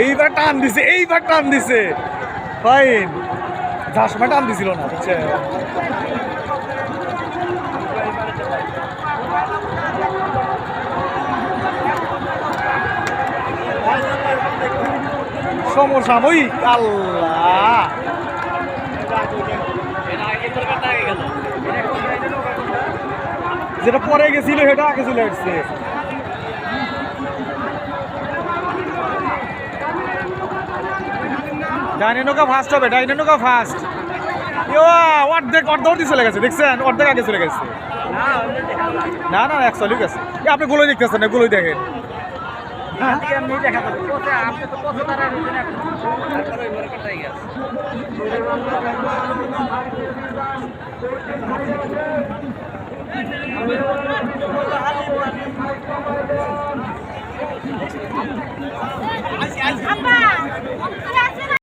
এইবার টান দিছে ফাইন। যার সময় টান দিছিল না বুঝছে। সমসাময়িক আল্লাহ যেটা পরে গেছিল সেটা আগে চলে আসছে। ডাইনে নৌকা ফার্স্ট হবে, ডাইনে নৌকা ফার্স্ট। অর্ধেক চলে গেছে, দেখছেন? অর্ধেক আগে চলে গেছে। না না একচল্লিশ গেছে। আপনি গুলোই দেখতেছেন না, গুলোই দেখেন।